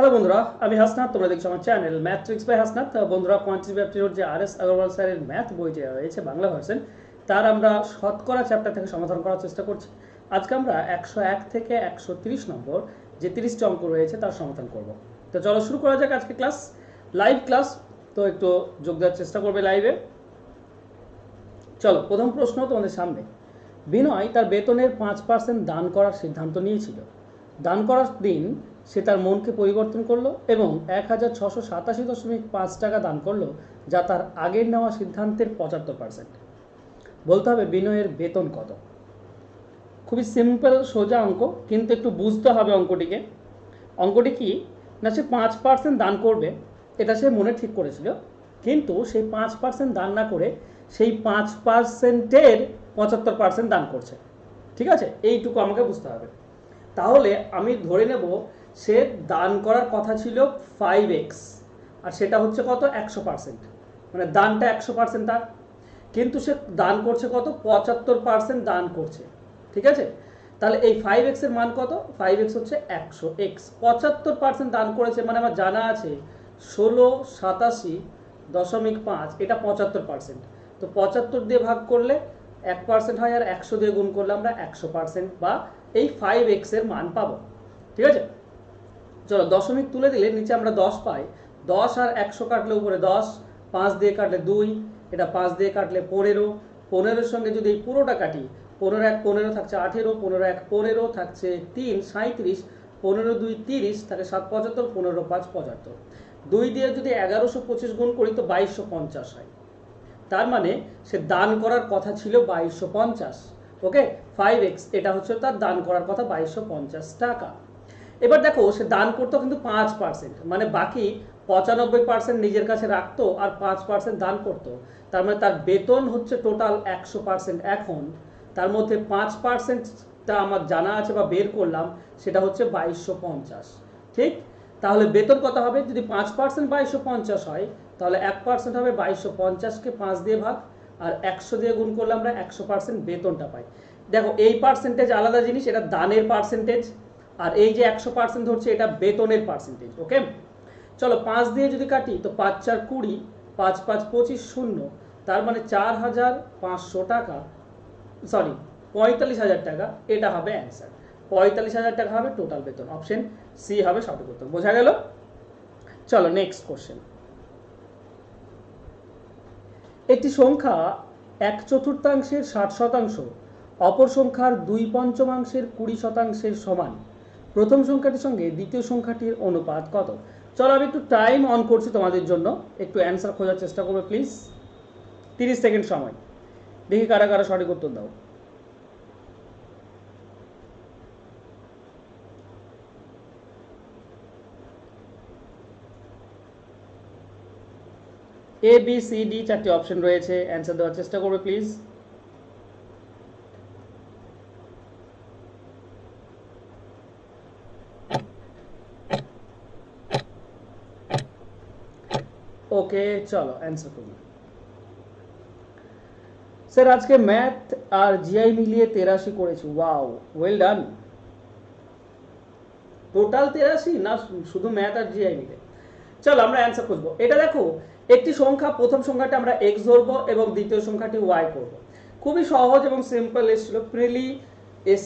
Hello বন্ধুরা, আমি হাসনাত। তোমরা দেখছো আমার channel math tricks by Hasnat. বন্ধুরা, কোয়ান্টিটেটিভ অ্যাপটিটিউড যে আর এস আগরওয়াল স্যারের ম্যাথ বই যে রয়েছে বাংলা ভার্সন, তার আমরা শতকরা চ্যাপ্টার থেকে সমাধান করার চেষ্টা করছি। আজকে আমরা 101 থেকে 130 নম্বর যে 30টি অঙ্ক রয়েছে তার সমাধান করব। তো চলো শুরু করা যাক আজকে ক্লাস, লাইভ ক্লাস। তো একটু যোগ দেওয়ার চেষ্টা করবে লাইভে। চলো, প্রথম প্রশ্ন তোমাদের সামনে। বিনয় তার বেতনের 5% দান করার সিদ্ধান্ত নিয়েছিল। দান করার দিন সে তার মনকে পরিবর্তন করলো এবং 1687.5 টাকা দান করলো, যা তার আগের নেওয়া সিদ্ধান্তের 75%। বলতে হবে বিনয়ের বেতন কত। খুবই সিম্পল সোজা অঙ্ক, কিন্তু একটু বুঝতে হবে অঙ্কটিকে। অঙ্কটি কি না, সে 5% দান করবে, এটা সে মনে ঠিক করেছিল, কিন্তু সেই 5% দান না করে সেই 5%-এর 75% দান করছে। ঠিক আছে, এইটুকু আমাকে বুঝতে হবে। তাহলে আমি ধরে নেব সে দান করার কথা ছিল 5x, আর সেটা হচ্ছে কত, 100%, মানে দানটা 100% তার, কিন্তু সে দান করছে কত, 75% দান করছে। ঠিক আছে, তাহলে এই 5x এর মান কত, 5x হচ্ছে 100x, 75% দান করেছে, মানে আমার জানা আছে 1687.5, এটা 75%। তো 75 দিয়ে ভাগ করলে 1% হয়, আর 100 দিয়ে গুণ করলে আমরা 100% বা এই 5x এর মান পাবো। ঠিক আছে, চলো দশমিক তুলে দিলে নিচে আমরা 10 পাই। 10 আর 100 কাটলে উপরে 10, 5 দিয়ে কাটলে 2, এটা 5 দিয়ে কাটলে 15, 15-এর সঙ্গে যদি এই পুরোটা কাটি, 15 1 15 থাকছে 18, 15 1 15 থাকছে 3 37, 15 2 30 থাকে 7 75, 15 5 75, 2 দিয়ে যদি 1125 গুণ করি তো 2250 হয়। তার মানে সে দান করার কথা ছিল 2250। ওকে, 5x এটা হচ্ছে তার দান করার কথা, 2250 টাকা। এবার দেখো, সে দান করতো কিন্তু 5%, মানে বাকি 95% নিজের কাছে রাখতো আর 5% দান করতো। তার মানে তার বেতন হচ্ছে টোটাল 100% এখন, তার মধ্যে 5%টা আমার জানা আছে বা বের করলাম, সেটা হচ্ছে 2250। ঠিক, তাহলে বেতন কত হবে, যদি 5% 2250 হয়, তাহলে 1% হবে 2250-কে 5 দিয়ে ভাগ, আর 100 দিয়ে গুণ করলে আমরা 100% বেতনটা পাই। দেখো, এই পার্সেন্টেজ আলাদা জিনিস, এটা দানের পার্সেন্টেজ, আর এই যে 100% ধরছে এটা বেতনের পার্সেন্টেজ। ওকে, চলো 5 দিয়ে যদি কাটি তো 5 4 20, 5 5 25 শূন্য, তার মানে 4500 টাকা, সরি 45,000 টাকা, এটা হবে অ্যান্সার। 45,000 টাকা হবে টোটাল বেতন, অপশন সি হবে সঠিক উত্তর। বোঝা গেল? চলো নেক্সট কোশ্চেন। একটি সংখ্যা 1/4 60%, অপর সংখ্যার 2/5 20% সমান। প্রথম সংখ্যাটির সঙ্গে দ্বিতীয় সংখ্যাটির অনুপাত কত? চলো আমি একটু টাইম অন করছি তোমাদের জন্য, একটু অ্যান্সার খোঁজার চেষ্টা করবে প্লিজ। 30 সেকেন্ড সময়, দেখি কারা কারা সঠিক উত্তর দাও। এ বি সি ডি 4টি অপশন রয়েছে, অ্যান্সার দেওয়ার চেষ্টা করবে প্লিজ। ওকে, চলো অ্যান্সার করুন। স্যার আজকে ম্যাথ আর জিআই মিলিয়ে 83 করেছি। Wow, well done. টোটাল 83 না শুধু ম্যাথ আর জিআই মিলে? চলো আমরা অ্যান্সার খুঁজবো। এটা দেখো, একটি সংখ্যা, প্রথম সংখ্যাটা আমরা এক্স ধরবো এবং দ্বিতীয় সংখ্যাটি ওয়াই করবো। খুবই সহজ এবং সিম্পল এসেছিল। প্রিলি এস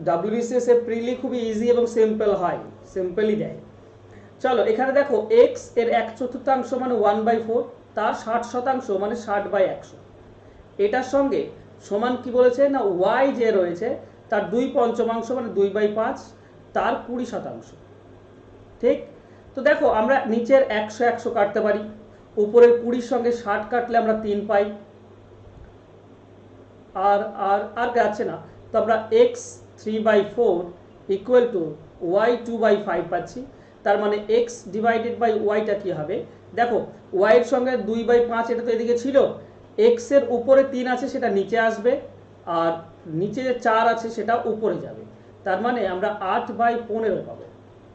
ডাব্লিউবিসিএস এ প্রিলি খুবই ইজি এবং সিম্পল হয়, সিম্পলই দেয়। চলো এখানে দেখো, এক্স এর 1/4 মানে 1/4, তার 60% মানে 60/100। এটার সঙ্গে সমান কি বলেছে না, ওয়াই যে রয়েছে তার 2/5 মানে 2/5, তার 20%। ঠিক, তো দেখো আমরা নিচের 100 100 কাটতে পারি, উপরের 20 সঙ্গে 60 কাটলে আমরা 3 পাই, আর আর আর যাচ্ছে না, তো আমরা এক্স 3/4 ইকুয়াল টু ওয়াই 2/5 পাচ্ছি। তার মানে এক্স ডিভাইডেড বাই ওয়াইটা কি হবে, দেখো ওয়াইয়ের সঙ্গে 2/5 এটা তো এদিকে ছিল, এক্স এর উপরে 3 আছে সেটা নিচে আসবে, আর নিচে যে 4 আছে সেটা উপরে যাবে, তার মানে আমরা 8/15 পাবো।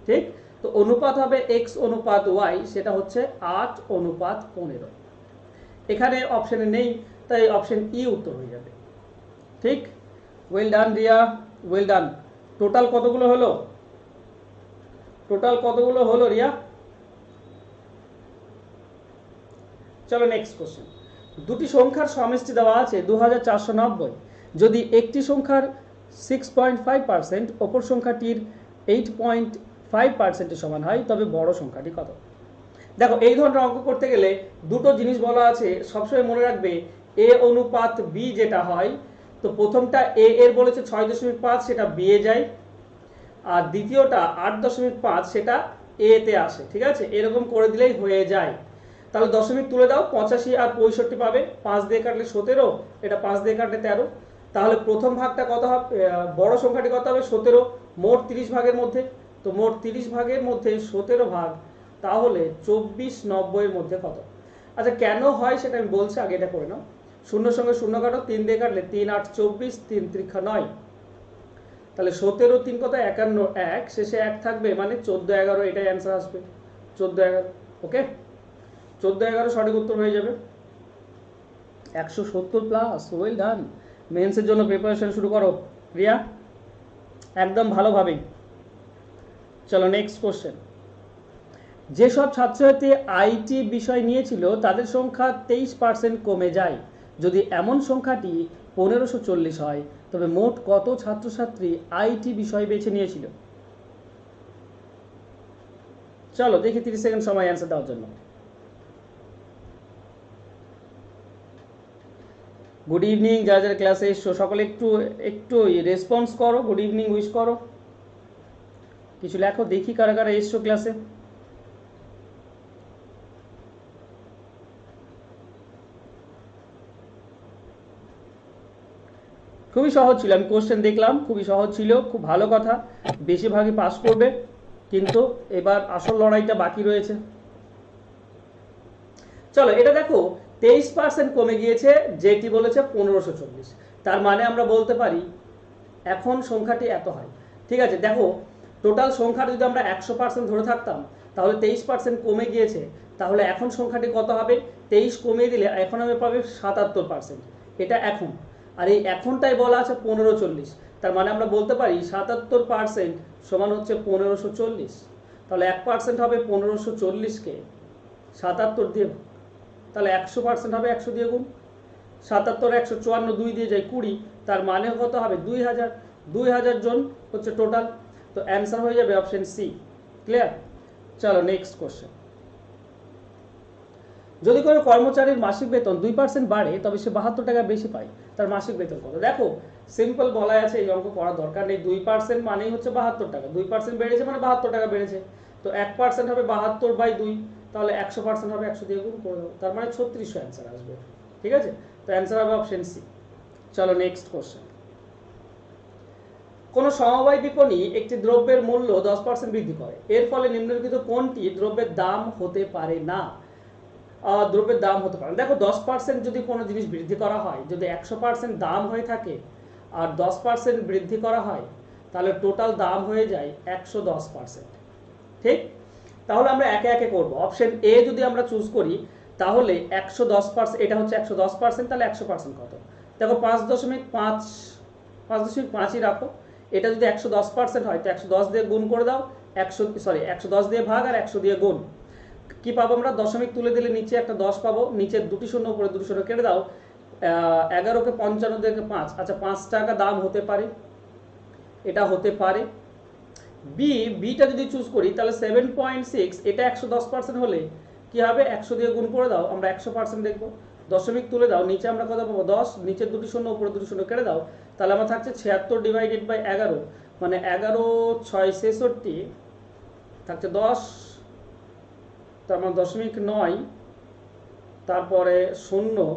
ঠিক, তো অনুপাত হবে এক্স অনুপাত ওয়াই, সেটা হচ্ছে 8:15। এখানে অপশনে নেই, তাই অপশন ই উত্তর হয়ে যাবে। ঠিক, well done Riya, well done. Total কতগুলো হলো? টোটাল কতগুলো হলো রিয়া? চলো নেক্সট কোশ্চেন। দুটি সংখ্যার সমষ্টি দেওয়া আছে 2490, যদি একটি সংখ্যার 6.5% অপর সংখ্যাটির 8.5% সমান হয় তবে বড় সংখ্যাটি কত? দেখো এই ধরনের অঙ্ক করতে গেলে দুটো জিনিস বলা আছে, সবসময় মনে রাখবে এ অনুপাত বি যেটা হয়, তো প্রথমটা এ এর বলেছে 6.5 সেটা বি এ যায়, আর দ্বিতীয়টা 8.5 সেটা এ তে আসে। ঠিক আছে, এরকম করে দিলেই হয়ে যায়। তাহলে দশমিক তুলে দাও, 85 আর 65 পাবে, 5 দিয়ে কাটলে 17, এটা 5 দিয়ে কাটলে 13। তাহলে প্রথম ভাগটা কত হবে, বড় সংখ্যাটি কত হবে 17, মোট 30 ভাগের মধ্যে, তো মোট 30 ভাগের মধ্যে 17 ভাগ, তাহলে 24/90 এর মধ্যে কত? আচ্ছা কেন হয় সেটা আমি বলছি, আগে এটা করে নাও। শূন্যর সঙ্গে শূন্য কাটো, 3 দিয়ে কাটলে 3 8 24, 3 3 9, তাহলে 17 3 কত 51, 1 শেষে 1 থাকবে, মানে 14 11, এটাই অ্যান্সার আসবে 14 11। ওকে, 14 11 সঠিক উত্তর হয়ে যাবে। 170 প্লাস, ওয়েল ডান। মেন্সের জন্য প্রিপারেশন শুরু করো রিয়া, একদম ভালোভাবেই। চলো নেক্সট কোশ্চেন। যেসব ছাত্রছাত্রী আইটি বিষয় নিয়েছিল তাদের সংখ্যা 23% কমে যায়, যদি এমন সংখ্যাটি 1540 হয় তবে মোট কত ছাত্রছাত্রী আইটি বিষয় বেছে নিয়েছিল? চলো দেখি 30 সেকেন্ড সময় অ্যান্সার দেওয়ার জন্য। গুড ইভিনিং, যারা যারা ক্লাসে এসছো সকলে একটু একটু রেসপন্স করো, গুড ইভিনিং উইশ করো, কিছু লেখো দেখি কারা কারা এসছো ক্লাসে। খুবই সহজ ছিল, আমি কোশ্চেন দেখলাম খুবই সহজ ছিল, খুব ভালো কথা, বেশিরভাগই পাস করবে, কিন্তু এবার আসল লড়াইটা বাকি রয়েছে। চলো এটা দেখো 23% কমে গিয়েছে, যেটি বলেছে 1540, তার মানে আমরা বলতে পারি এখন সংখ্যাটি এত হয়। ঠিক আছে, দেখো টোটাল সংখ্যাটা যদি আমরা 100% ধরে থাকতাম তাহলে 23% কমে গিয়েছে, তাহলে এখন সংখ্যাটি কত হবে? 23 কমিয়ে দিলে এখন আমি পাবে 77%, এটা এখন। আর এই এখনটাই বলা আছে 1540, তার মানে আমরা বলতে পারি 77% সমান হচ্ছে 1540। তাহলে 1% হবে 1540-কে 77 দিয়ে, তাহলে 100% হবে 100 দিয়ে গুণ, 77 154, 2 দিয়ে যায় 20, তার মানে কত হবে 2000, 2000 জন হচ্ছে টোটাল। তো অ্যান্সার হয়ে যাবে অপশন সি। ক্লিয়ার? চলো নেক্সট কোশ্চেন। যদি কোনো কর্মচারীর মাসিক বেতন 2% বাড়ে তবে সে 72 টাকা বেশি পায়, তার মাসিক বেতন কত? দেখো সিম্পল বলা আছে, এই অঙ্ক করার দরকার নেই, 2% মানেই হচ্ছে 72 টাকা, 2% বেড়েছে মানে 72 টাকা বেড়েছে, তো 1% হবে 72/2, তাহলে 100% হবে 100 দিয়ে গুণ করে দেবো, তার মানে 3600 অ্যান্সার আসবে। ঠিক আছে, তো অ্যান্সার হবে অপশন সি। চলো নেক্সট কোশ্চেন। কোন সমবায় বিপণী একটি দ্রব্যের মূল্য 10% বৃদ্ধি করে, এর ফলে নিম্নলিখিত কোনটি দ্রব্যের দাম হতে পারে না? দ্রব্যের দাম হতে পারে, দেখো 10% যদি কোনো জিনিস বৃদ্ধি করা হয়, যদি 100% দাম হয়ে থাকে আর 10% বৃদ্ধি করা হয়, তাহলে টোটাল দাম হয়ে যায় 110%। ঠিক, তাহলে আমরা একে একে করবো। অপশন এ যদি আমরা চুজ করি তাহলে 110%, এটা হচ্ছে 110%, তাহলে 100% কত? দেখো 5.5ই রাখো, এটা যদি 110% হয় তো 110 দিয়ে গুণ করে দাও, 110 দিয়ে ভাগ আর 100 দিয়ে গুণ, কি পাবো আমরা? দশমিক তুলে দিলে নিচে একটা 10 পাবো, নিচে 2টি শূন্য উপরে 2টি শূন্য কেটে দাও, 11কে 55 দিয়ে 5, আচ্ছা 5 টাকা দাম হতে পারে, এটা হতে পারে। বিটা যদি চুজ করি তাহলে 7.6, এটা 110% হলে কি হবে? 100 দিয়ে গুণ করে দাও, আমরা 100% দেখবো, দশমিক তুলে দাও, নিচে আমরা কত পাবো? 10, নিচে 2টি শূন্য উপরে 2টি শূন্য কেটে দাও, তাহলে আমার থাকছে 76/11, মানে 11 6 66 থাকছে 10, তার মানে 0.9, তারপরে 0,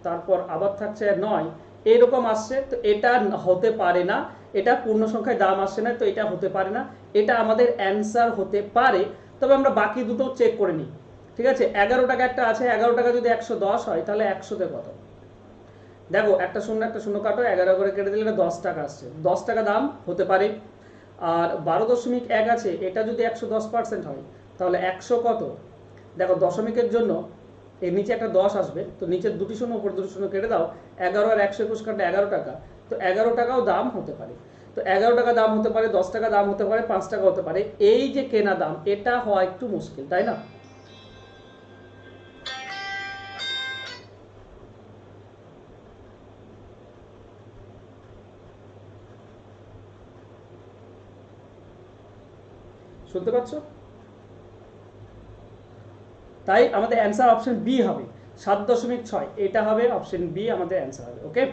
তারপর আবার থাকছে 9, এইরকম আসছে, তো এটা হতে পারে না, এটা পূর্ণ সংখ্যায় দাম আসছে না, তো এটা হতে পারে না, এটা আমাদের অ্যান্সার হতে পারে। তবে আমরা বাকি দুটো চেক করে নিই। ঠিক আছে, 11 টাকা একটা আছে, 11 টাকা যদি 110 হয় তাহলে 100-তে কত? দেখো একটা শূন্য কাটো, 11 করে কেটে দিলে 10 টাকা আসছে, 10 টাকা দাম হতে পারে। আর 12.1 আছে, এটা যদি 110% হয় তাহলে 100 কত? দেখো দশমিকের জন্য এর নিচে একটা 10 আসবে, তো নিচের 2টি শূন্য উপর 2টি শূন্য কেটে দাও, 11 আর 121 কাটলে 11 টাকা, তো 11 টাকাও দাম হতে পারে। তো তো 11 টাকা দাম হতে পারে, 10 টাকা দাম হতে পারে, 5 টাকা হতে পারে। এই যে কেনা দাম, এটা হওয়া একটু মুশকিল, তাই না? শুনতে পাচ্ছ? তাই আমাদের অ্যান্সার অপশন বি হবে 7.6, এটা হবে অপশন বি, আমাদের অ্যান্সার হবে। ওকে,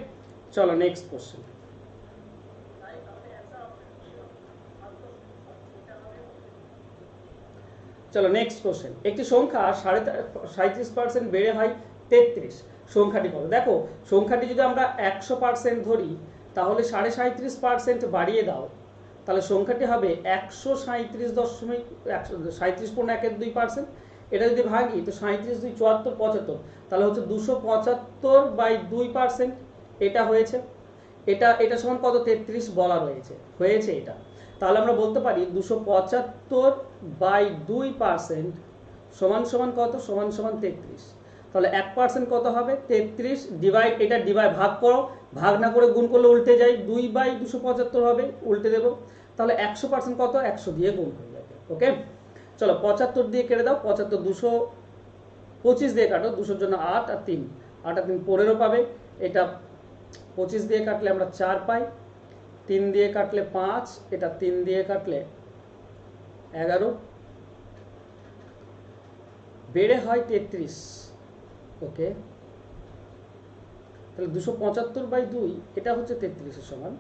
চলো নেক্সট কোশ্চেন। চলো নেক্সট কোশ্চেন। একটি সংখ্যা 37% বেড়ে হয় 33, সংখ্যাটি কত? দেখো, সংখ্যাটি যদি আমরা 100% ধরি, তাহলে 37.5% বাড়িয়ে দাও, তাহলে সংখ্যাটি হবে 137.1/2%। এটা যদি ভাগি, তো 37 2 74 75, তাহলে হচ্ছে 275/2%, এটা হয়েছে। এটা এটা সমান কত? 33 বলা হয়েছে এটা। তাহলে আমরা বলতে পারি 275/2% সমান সমান কত? সমান সমান 33। তাহলে 1% কত হবে? 33 ডিভাইড, এটা ডিভাইড ভাগ করো, ভাগ না করে গুণ করলে উল্টে যায়, 2/275 হবে, উল্টে দেবো। তাহলে 100% কত? 100 দিয়ে গুণ হয়ে যাবে। ওকে, চলো 75 দিয়ে কেটে দাও, 75 225 দিয়ে কাটো, 200-র জন্য 8 আর 3, 8 আর 3 15 পাবে। এটা 25 দিয়ে কাটলে আমরা 4 পাই, 3 দিয়ে কাটলে 5, এটা 3 দিয়ে কাটলে 11, বেড়ে হয় 33। ওকে, তাহলে 275/2, এটা হচ্ছে 33 এর সমান।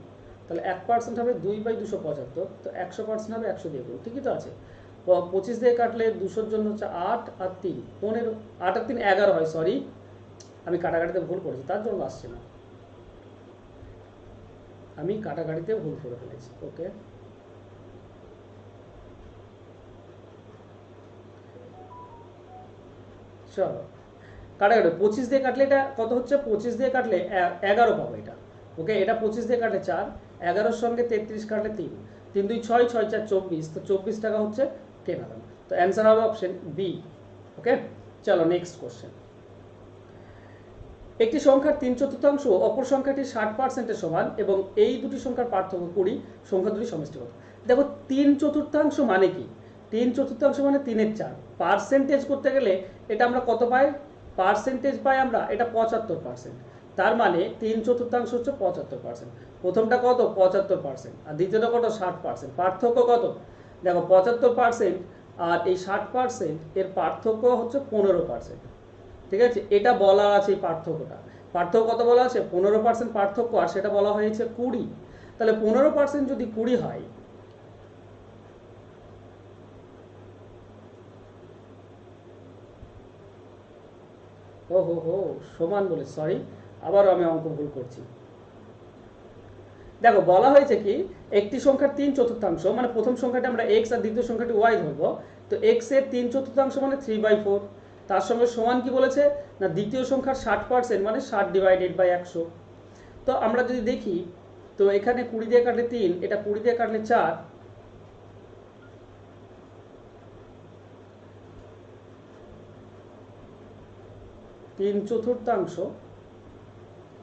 তাহলে 1% হবে 2/275, তো 100% হবে 100 দিয়ে গুণ, ঠিকই তো আছে। 25 দিয়ে কাটলে 200-র জন্য হচ্ছে 8 আর 3 15, 8 আর 3 11 হয়, সরি আমি কাটাকাটিতে ভুল করেছি, তার জন্য আসছে না, আমি কাটাকাটিতে ভুল করে ফেলেছি। ওকে, চলো কাটাকাটি 25 দিয়ে কাটলে এটা কত হচ্ছে? 25 দিয়ে কাটলে 11 পাবো এটা। ওকে, এটা 25 দিয়ে কাটলে 4, 11-র সঙ্গে 33 কাটলে 3, 3 2 6, 6 4 24, তো 24 টাকা হচ্ছে কেনা দাম। তো অ্যান্সার হবে অপশন বি। ওকে, চলো নেক্সট কোশ্চেন। একটি সংখ্যার 3/4 অপর সংখ্যাটি 60%-এর সমান এবং এই দুটি সংখ্যার পার্থক্য 20, সংখ্যা দুটি সমষ্টি কত? দেখো, 3/4 মানে কি? 3/4 মানে 3/4। পার্সেন্টেজ করতে গেলে এটা আমরা কত পাই? পার্সেন্টেজ পাই আমরা, এটা 75%। তার মানে 3/4 হচ্ছে 75%। প্রথমটা কত? 75%, আর দ্বিতীয়টা কত? 60%। পার্থক্য কত? দেখো, 75% আর এই 60% এর পার্থক্য হচ্ছে 15%। ঠিক আছে, এটা বলা আছে, এই পার্থক্যটা, পার্থক্য কত বলা আছে? 15% পার্থক্য, আর সেটা বলা হয়েছে 20। তাহলে 15% যদি 20 হয়, ও হো হো, সমান বলে, সরি আবারও আমি অঙ্ক ভুল করছি। দেখো, বলা হয়েছে কি, একটি সংখ্যার 3/4 মানে প্রথম সংখ্যাটি আমরা এক্স আর দ্বিতীয় সংখ্যাটি ওয়াই ধরবো। তো এক্স এর 3/4 মানে 3/4, তার সঙ্গে সমান কি বলেছে না, দ্বিতীয় সংখ্যার 60% মানে 60/100। তো আমরা যদি দেখি, তো এখানে 20 দিয়ে কাটলে 3, এটা 20 দিয়ে কাটলে 4, 3/4,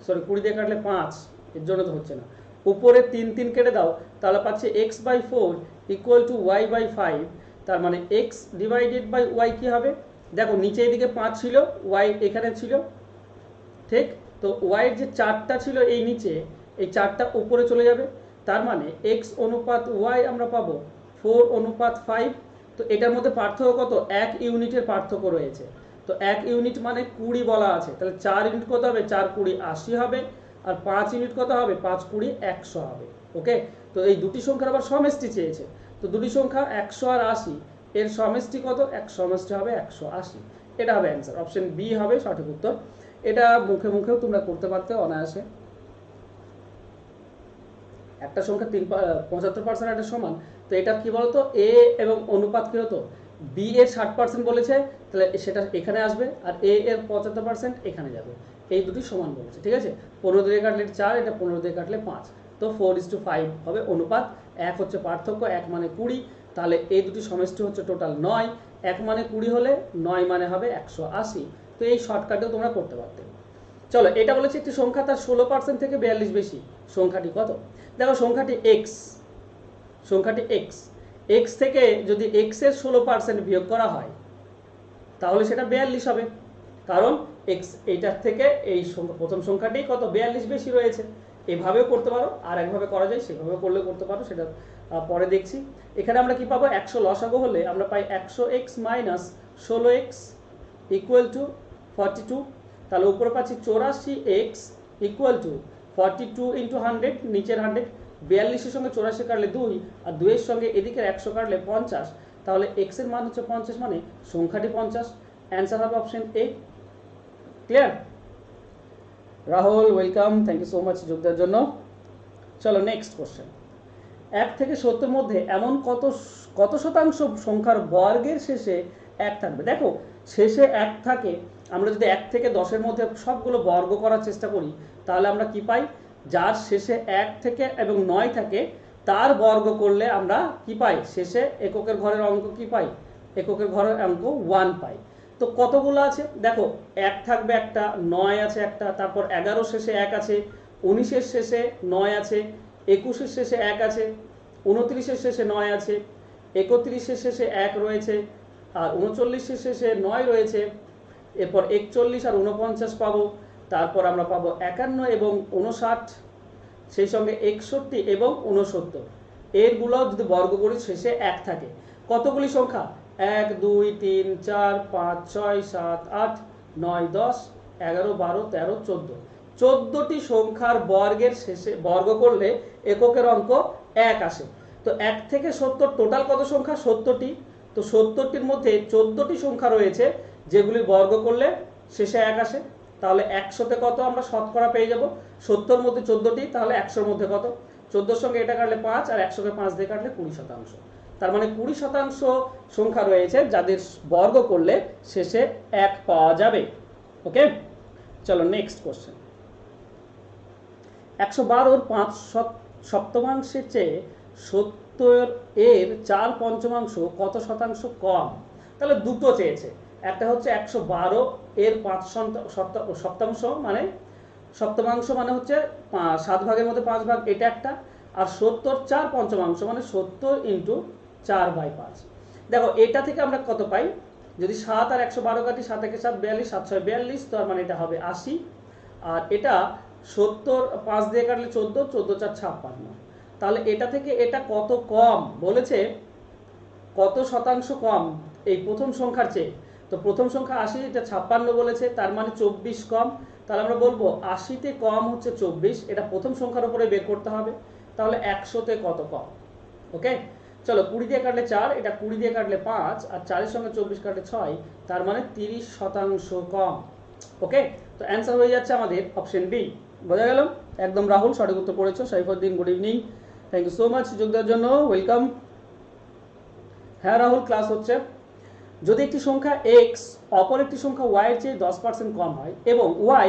সরি 20 দিয়ে কাটলে 5, এর জন্য তো হচ্ছে না। উপরে 3 3 কেটে দাও, তাহলে পাচ্ছে x/4 ইকুয়াল টু y/5। তার মানে x ডিভাইডেড বাই y কি হবে? দেখো, নিচে এদিকে 5 ছিল, y এখানে ছিল, ঠিক? তো y এর যে 4টা ছিল এই নিচে, এই 4টা উপরে চলে যাবে। তার মানে x অনুপাত y আমরা পাবো 4:5। তো এটার মধ্যে পার্থক্য কত? 1 ইউনিটের পার্থক্য রয়েছে। তো 1 ইউনিট মানে 20 বলা আছে, তাহলে 4 ইউনিট কত হবে? 4 20 80 হবে, আর 5 ইউনিট কত হবে? 5 20 100 হবে। ওকে, তো এই দুটি সংখ্যার আবার সমষ্টি চেয়েছে, তো দুটি সংখ্যা 100 আর 80, এর সমষ্টি কত? এক সমষ্টি হবে 180। এটা হবে অ্যান্সার, অপশন বি হবে সঠিক উত্তর। এটা মুখে মুখেও তোমরা করতে পারতে অনায়াসে। একটা সংখ্যা 75% একটা সমান, তো এটা কি বলতো? এ এবং অনুপাত কি হতো? বি এর 60% বলেছে, তাহলে সেটা এখানে আসবে, আর এ এর 75% এখানে যাবে। এই দুটি সমান বলেছে, ঠিক আছে? 15 দিয়ে কাটলে 4, এটা 15 দিয়ে কাটলে 5, তো 4:5 হবে অনুপাত। 1 হচ্ছে পার্থক্য, 1 মানে 20, তাহলে এই দুটি সমষ্টি হচ্ছে টোটাল 9। 1 মানে 20 হলে 9 মানে হবে 180। তো এই শর্টকাটেও তোমরা করতে পারতে। চলো, এটা বলেছে একটি সংখ্যা তার 16% থেকে 42 বেশি, সংখ্যাটি কত? দেখো সংখ্যাটি এক্স, সংখ্যাটি এক্স, এক্স থেকে যদি এক্স এর 16% বিয়োগ করা হয় তাহলে সেটা 42 হবে, কারণ এক্স এইটার থেকে এই প্রথম সংখ্যাটি কত 42 বেশি রয়েছে। এভাবেও করতে পারো, আর একভাবে করা যায় সেভাবে করলে করতে পারো, সেটা পরে দেখছি। এখানে আমরা কি পাবো, 100 লসাগু হলে আমরা পাই 100x minus 16x equal to 42। তাহলে উপরে পাচ্ছি 84x ইকুয়াল টু 42 ইন্টু 100, নিচের 100, 42 এর সঙ্গে 84 কাটলে 2, আর 2 এর সঙ্গে এদিকের 100 কাটলে 50, তাহলে x এর মান হচ্ছে 50, মানে সংখ্যাটি 50। অ্যান্সার হবে option A. Clear? Rahul welcome, thank you so much যোগ দেওয়ার জন্য। চলো নেক্সট কোশ্চেন। 1 থেকে 70 মধ্যে এমন কত শতাংশ সংখ্যার বর্গের শেষে 1 থাকবে? দেখো শেষে 1 থাকে, আমরা যদি 1 থেকে 10-এর মধ্যে সবগুলো বর্গ করার চেষ্টা করি তাহলে আমরা কি পাই, যার শেষে 1 থেকে এবং 9 থাকে তার বর্গ করলে আমরা কি পাই, শেষে এককের ঘরের অঙ্ক কি পাই, এককের ঘরের অঙ্ক 1 পাই। তো কতগুলো আছে দেখো, 1 থাকবে একটা, 9 আছে একটা, তারপর 11 শেষে 1 আছে, 19-এর শেষে 9 আছে, 21-এর শেষে 1 আছে, 29-এর শেষে 9 আছে, 31-এর শেষে 1 রয়েছে, আর 39-এর শেষে 9 রয়েছে। এরপর 41 আর 49 পাবো, তারপর আমরা পাবো 51 এবং 59, সেই সঙ্গে 61 এবং 69, এরগুলো যদি বর্গ করি শেষে 1 থাকে। কতগুলি সংখ্যা, 1 2 3 4 5 6 7 8 9 10 11 12 13 14, 14টি সংখ্যার বর্গের শেষে বর্গ করলে এককের অঙ্ক 1 আসে। তো 1 থেকে 70 টোটাল কত সংখ্যা, 70টি। তো 70টির মধ্যে 14টি সংখ্যা রয়েছে যেগুলির বর্গ করলে শেষে 1 আসে। তাহলে 100-তে কত আমরা শতকরা পেয়ে যাব, 70-র মধ্যে 14টি, তাহলে 100-র মধ্যে কত, 14-র সঙ্গে এটা কাটলে 5, আর 100-কে 5 দিয়ে কাটলে 20%। তার মানে 20% সংখ্যা রয়েছে যাদের বর্গ করলে শেষে 1 পাওয়া যাবে। ওকে, চলো নেক্সট কোশ্চেন। 112-র 5 সপ্তমাংশের চেয়ে 70 এর 4 পঞ্চমাংশ কত শতাংশ কম? তাহলে দুটো চেয়েছে, একটা হচ্ছে 112 এর 5 সপ্তাংশ মানে সপ্তমাংশ মানে হচ্ছে 7 ভাগের মধ্যে 5 ভাগ, এটা একটা, আর 70 4 পঞ্চমাংশ মানে 70 ইন্টু 4/5। দেখো এটা থেকে আমরা কত পাই, যদি 7 আর 112 কাটি, 7 একে 7 42, 7 6 42, তার মানে এটা হবে 80, আর এটা 70 5 দিয়ে কাটলে 14, 14 4 56, তাহলে এটা থেকে এটা কত কম বলেছে, কত শতাংশ কম এই প্রথম সংখ্যার চেয়ে। তো প্রথম সংখ্যা 80, এটা 56 বলেছে, তার মানে 24 কম। তাহলে আমরা বলবো 80-তে কম হচ্ছে 24, এটা প্রথম সংখ্যার উপরে বের করতে হবে। তাহলে 100-তে কত কম? ওকে, চলো 20 দিয়ে কাটলে 4, এটা 20 দিয়ে কাটলে 5, আর 4-এর সঙ্গে 24 কাটলে 6, তার মানে 30% কম। ওকে, তো অ্যান্সার হয়ে যাচ্ছে আমাদের অপশন বি। বোঝা গেল? একদম রাহুল সঠিক উত্তর পড়েছো। Saifuddin good evening, thank you so much যোগ দেওয়ার জন্য, ওয়েলকাম। হ্যাঁ রাহুল, ক্লাস হচ্ছে। যদি একটি সংখ্যা x অপর একটি সংখ্যা y এর চেয়ে 10% কম হয় এবং y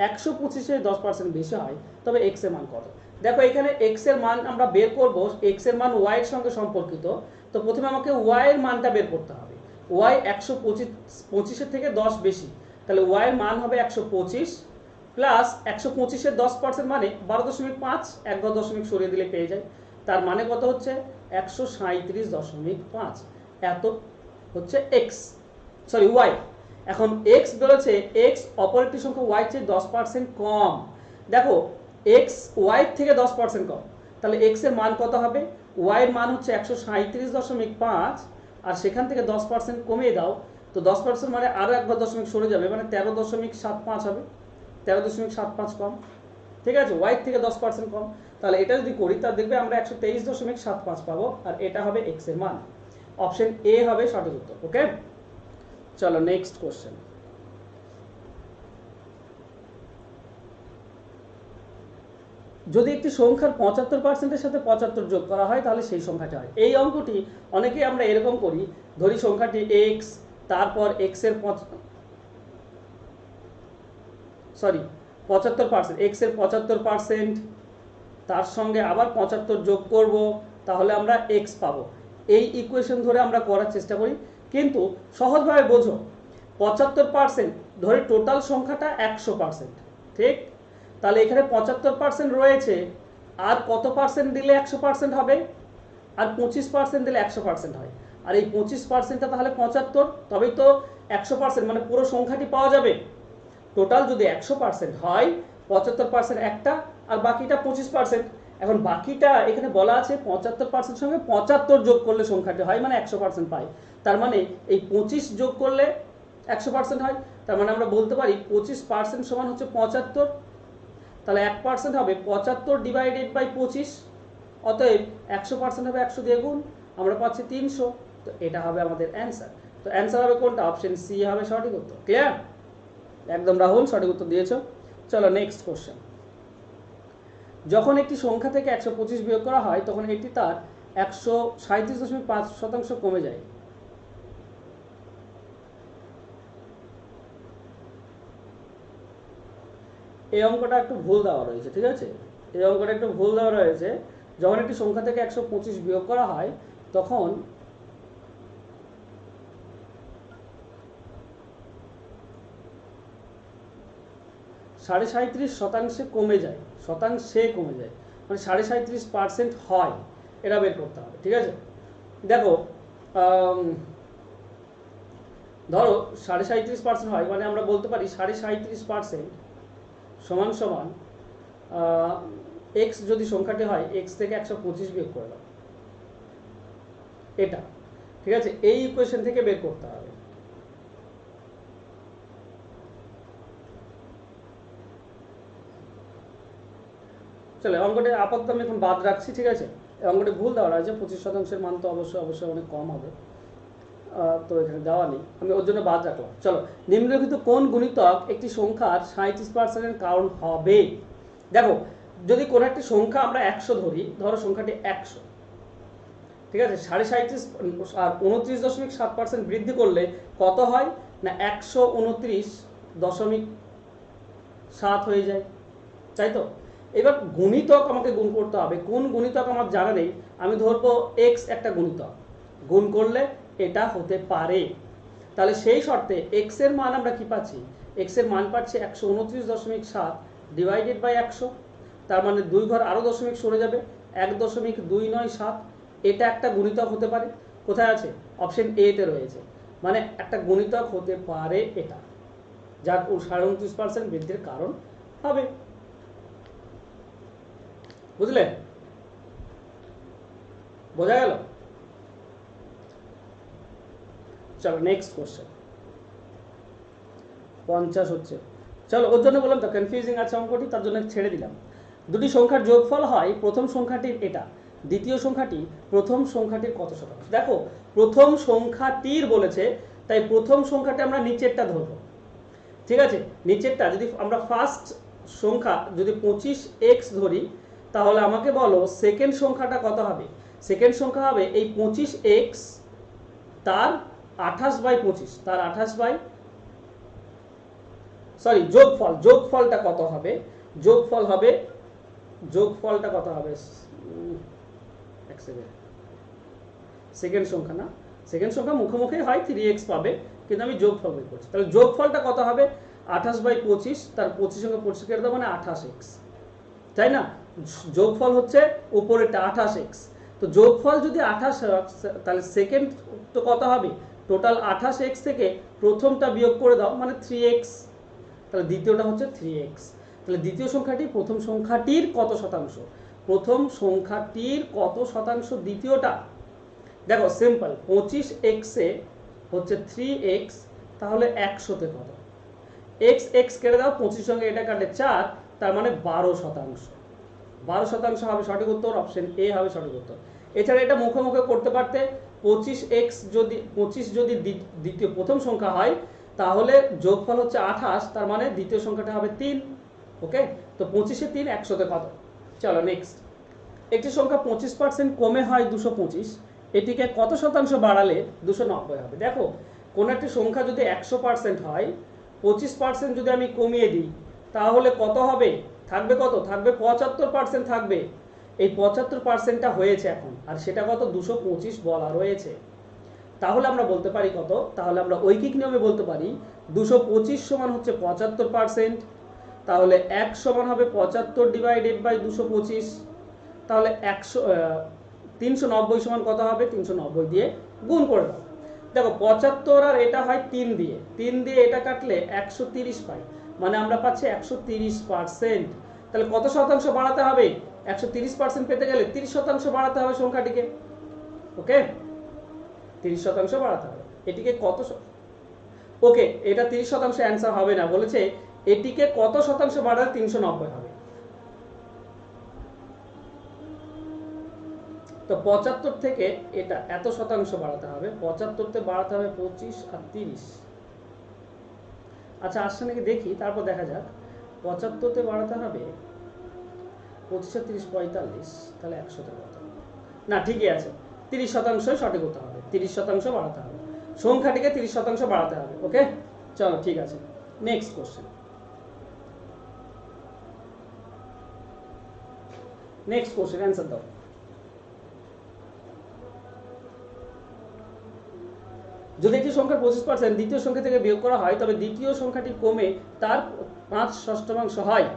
125-এর 10% বেশি হয়, তবে x এর মান কত? দেখো এখানে x এর মান আমরা বের করব, x এর মান y এর সঙ্গে সম্পর্কিত। তো প্রথমে আমাকে y এর মানটা বের করতে হবে। y 125-এর থেকে 10 বেশি, তাহলে y এর মান হবে 125 প্লাস 125-এর 10% মানে 12.5, 1 দশমিক সরিয়ে দিলে পেয়ে যায়। তার মানে কত হচ্ছে 137.5, এত হচ্ছে x, সরি y। এখন x বলেছে x অপর একটি সংখ্যা y চেয়ে 10% কম। দেখো x y থেকে 10% কম, তাহলে x এর মান কত হবে? y এর মান হচ্ছে 137.5, আর সেখান থেকে 10% কমিয়ে দাও, তো 10% মানে আরো 1 দশমিক সরে যাবে, মানে 13.75 হবে, 13.75 কম। ঠিক আছে, y থেকে 10% কম। তাহলে এটা যদি করি তাহলে দেখবে আমরা 123.75 পাবো, আর এটা হবে x এর মান। অপশন এ হবে সঠিক উত্তর। ওকে, চলো নেক্সট কোশ্চেন। যদি একটি সংখ্যার 75%-এর সাথে 75 যোগ করা হয় তাহলে সেই সংখ্যাটা হয়। এই অঙ্কটি অনেকেই আমরা এরকম করি, ধরি সংখ্যাটি x, তারপর x এর 75%, x এর 75%, তার সঙ্গে আবার 75 যোগ করব, তাহলে আমরা x পাবো। এই ইকুয়েশন ধরে আমরা করার চেষ্টা করি, কিন্তু সহজভাবে বোঝো, 75% ধরে টোটাল সংখ্যাটা 100%, ঠিক? তাহলে এখানে 75% রয়েছে, আর কত পার্সেন্ট দিলে 100% হবে, আর 25% দিলে 100% হয়। আর এই 25%টা তাহলে 75, তবেই তো 100% মানে পুরো সংখ্যাটি পাওয়া যাবে। টোটাল যদি 100% হয়, 75% একটা আর বাকিটা 25%। এখন বাকিটা এখানে বলা আছে 75% সঙ্গে 75 যোগ করলে সংখ্যাটি হয়, মানে 100% পাই। তার মানে এই 25 যোগ করলে 100% হয়। তার মানে আমরা বলতে পারি 25% সমান হচ্ছে 75। তাহলে 1% হবে 75 ডিভাইডেড বাই 25। অতএব 100% হবে 100 দিয়ে গুণ, আমরা পাচ্ছি 300। তো এটা হবে আমাদের অ্যান্সার। তো অ্যান্সার হবে কোনটা? অপশন সি হবে সঠিক উত্তর। ক্লিয়ার? একদম রাহুল সঠিক উত্তর দিয়েছো। চলো নেক্সট কোশ্চেন। যখন একটি সংখ্যা থেকে 125 বিয়োগ করা হয় তখন এটি তার 137.5% কমে যায়। এই অঙ্কটা একটু ভুল দেওয়া রয়েছে, ঠিক আছে? এই অঙ্কটা একটু ভুল দেওয়া রয়েছে। যখন একটি সংখ্যা থেকে 125 বিয়োগ করা হয় তখন সাড়ে 37% কমে যায়, শতাংশে কমে যায়, মানে 37.5% হয়, এটা বের করতে হবে। ঠিক আছে, দেখো ধরো 37.5% হয়, মানে আমরা বলতে পারি 37.5% সমান সমান এক্স যদি সংখ্যাটি হয়, এক্স থেকে 125 বিয়োগ করে দাও, এটা। ঠিক আছে, এই ইকুয়েশন থেকে বের করতে হবে। চলো অঙ্কটা আপাতত আমি এখন বাদ রাখছি। ঠিক আছে, অঙ্কটি ভুল দেওয়া আছে, 25% মান তো অবশ্যই অনেক কম হবে, তো এখানে দেওয়া নেই, আমি ওর জন্য বাদ রাখলাম। চলো, নিম্নলিখিত কোন গুণিতক একটি সংখ্যার 37%-এর কারণ হবে? দেখো, যদি কোনো একটি সংখ্যা আমরা 100 ধরি, ধরো সংখ্যাটি 100, ঠিক আছে, 37.5 আর 29.7% বৃদ্ধি করলে কত হয় না 129.7 হয়ে যায়, তাই তো? এবার গুণিতক আমাকে গুণ করতে হবে। কোন গুণিতক আমার জানা নেই, আমি ধরবো এক্স একটা গুণিতক, গুণ করলে এটা হতে পারে। তাহলে সেই শর্তে এক্স এর মান আমরা কি পাচ্ছি? এক্স এর মান পাচ্ছি 129.7 ডিভাইডেড বাই 100। তার মানে 2 ঘর আরো দশমিক সরে যাবে, 1.297। এটা একটা গুণিতক হতে পারে। কোথায় আছে? অপশন এ তে রয়েছে। মানে একটা গুণিতক হতে পারে এটা, যার 29% বৃদ্ধির কারণ হবে। বুঝলে? বোঝা গেল? চলো নেক্সট কোশ্চেন। 50 হচ্ছে। চলো, ওর জন্য বললাম তো কনফিউজিং আছে অঙ্কটি, তার জন্য ছেড়ে দিলাম। দুটি সংখ্যার যোগফল হয় প্রথম সংখ্যাটির এটা, দ্বিতীয় সংখ্যাটি প্রথম সংখ্যাটির কত শতাংশ? দেখো, প্রথম সংখ্যাটির বলেছে, তাই প্রথম সংখ্যাটি আমরা নিচেরটা ধরবো। ঠিক আছে, নিচেরটা যদি আমরা ফার্স্ট সংখ্যা যদি 25x ধরি, তাহলে আমাকে বলো সেকেন্ড সংখ্যাটা কত হবে? সেকেন্ড সংখ্যা হবে এই 25x তার 28/25, তার 28 বাই সরি যোগফলটা কত হবে? যোগফলটা কত হবে? এক সেকেন্ড, সেকেন্ড সংখ্যা না, সেকেন্ড সংখ্যা মুখোমুখি হয় 3x পাবে, কিন্তু আমি যোগফল বের করছি। তাহলে যোগফলটা কত হবে? 28/25, তার 25 সঙ্গে 25 কেটে দাও, মানে 28x, তাই না? যোগফল হচ্ছে উপরেরটা 28x। তো যোগফল যদি 28, তাহলে সেকেন্ড তো কত হবে? টোটাল 28x থেকে প্রথমটা বিয়োগ করে দাও, মানে 3x। তাহলে দ্বিতীয়টা হচ্ছে 3x। তাহলে দ্বিতীয় সংখ্যাটি প্রথম সংখ্যাটির কত শতাংশ? প্রথম সংখ্যাটির কত শতাংশ দ্বিতীয়টা? দেখো সিম্পল, 25x এ হচ্ছে 3x, তাহলে 100-তে কত? x কেটে দাও, 25 সঙ্গে এটা কাটলে 4, তার মানে 12%। 12% হবে সঠিক উত্তর, অপশন এ হবে সঠিক উত্তর। এছাড়া এটা মুখোমুখি করতে পারতে, 25 যদি দ্বিতীয় প্রথম সংখ্যা হয়, তাহলে যোগফল হচ্ছে 28, তার মানে দ্বিতীয় সংখ্যাটা হবে 3। ওকে, তো 25-এ 3, 100-তে কত? চলো নেক্সট। একটি সংখ্যা 25% কমে হয় 225, এটিকে কত শতাংশ বাড়ালে 290 হবে? দেখো, কোন একটি সংখ্যা যদি 100% হয়, 25% যদি আমি কমিয়ে দিই, তাহলে কত হবে? থাকবে কত? থাকবে 75% থাকবে। এই 75%টা হয়েছে এখন, আর সেটা কত? 225 বলা রয়েছে। তাহলে আমরা বলতে পারি কত? তাহলে আমরা ঐকিক নিয়মে বলতে পারি 225 সমান হচ্ছে 75%। তাহলে 1 সমান হবে 75 ডিভাইডেড বাই 225, তাহলে 390 সমান কত হবে? 390 দিয়ে গুণ করে দাও। দেখো 75 আর এটা হয় 3 দিয়ে এটা কাটলে 130 পাই, মানে আমরা পাচ্ছি 130%। তাহলে কত শতাংশ বাড়াতে হবে? 130% পেতে গেলে 30% বাড়াতে হবে সংখ্যাটিকে। ওকে, 30% বাড়াতে হবে। এটিকে কত ওকে, এটা 30% অ্যান্সার হবে না, বলেছে এটিকে কত শতাংশ বাড়ালে 390 হবে। তো 75 থেকে এটা এত শতাংশ বাড়াতে হবে, 75 তে বাড়াতে হবে 25 আর 30। আচ্ছা আসছে নাকি দেখি, তারপর দেখা যাক। 75 তে বাড়াতে হবে 25 আর 30 45, তাহলে 100 তে বাড়াতে হবে না, ঠিকই আছে, 30% সঠিক হতে হবে, 30% বাড়াতে হবে সংখ্যাটিকে, 30% বাড়াতে হবে। ওকে চলো ঠিক আছে, next question. Next question answer দাও। যদি একটি সংখ্যার 25% দ্বিতীয় সংখ্যা থেকে বিয়োগ করা হয়, তবে দ্বিতীয় সংখ্যাটি কমে তার 5/6 হয়।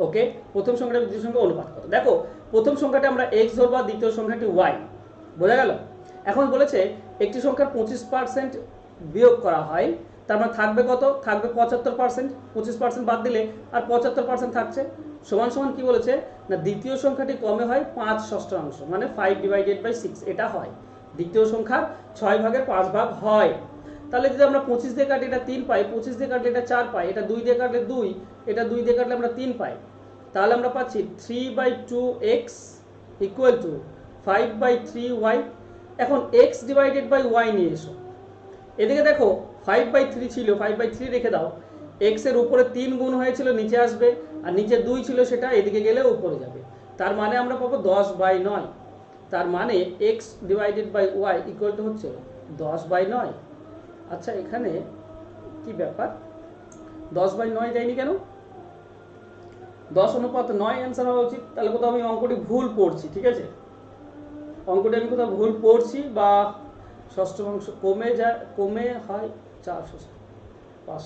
ওকে, প্রথম সংখ্যাটা দ্বিতীয় সংখ্যা অনুপাত কত? দেখো প্রথম সংখ্যাটা আমরা x ধরবো, দ্বিতীয় সংখ্যাটি y, বোঝা গেল? এখন বলেছে একটি সংখ্যার 25% বিয়োগ করা হয়, তার মানে থাকবে কত? থাকবে 75%। 25% বাদ দিলে আর 75% থাকছে, সমান সমান কি বলেছে না দ্বিতীয় সংখ্যাটি কমে হয় 5/6, মানে 5/6 এটা হয়। দ্বিতীয় সংখ্যার 6 ভাগের 5 ভাগ হয়। তাহলে যদি আমরা 25 দিয়ে কাটি এটা 3 পাই, 25 দিয়ে কাটলে এটা 4 পাই, এটা 2 দিয়ে কাটলে 2, এটা 2 দিয়ে কাটলে আমরা 3 পাই। তাহলে আমরা পাচ্ছি 3/2x ইকুয়াল টু 5/3y। এখন x ডিভাইডেড বাই y নিয়ে এসো। এদিকে দেখো 5/3 ছিল, 5/3 রেখে দাও, x এর উপরে 3 গুণ হয়েছিল নিচে আসবে, আর নিচে 2 ছিল সেটা এদিকে গেলে উপরে যাবে, তার মানে আমরা পাবো 10/9। তার মানে x divided by y equal to হচ্ছে 10/9। আচ্ছা এখানে কি ব্যাপার, 10/9 দেয়নি কেন? 10:9 অ্যান্সার হওয়া উচিত। তাহলে কোথাও আমি অঙ্কটি ভুল পড়ছি, ঠিক আছে, অঙ্কটি আমি কোথাও ভুল পড়ছি, বা ষষ্ঠমাংশ কমে হয় 4/5।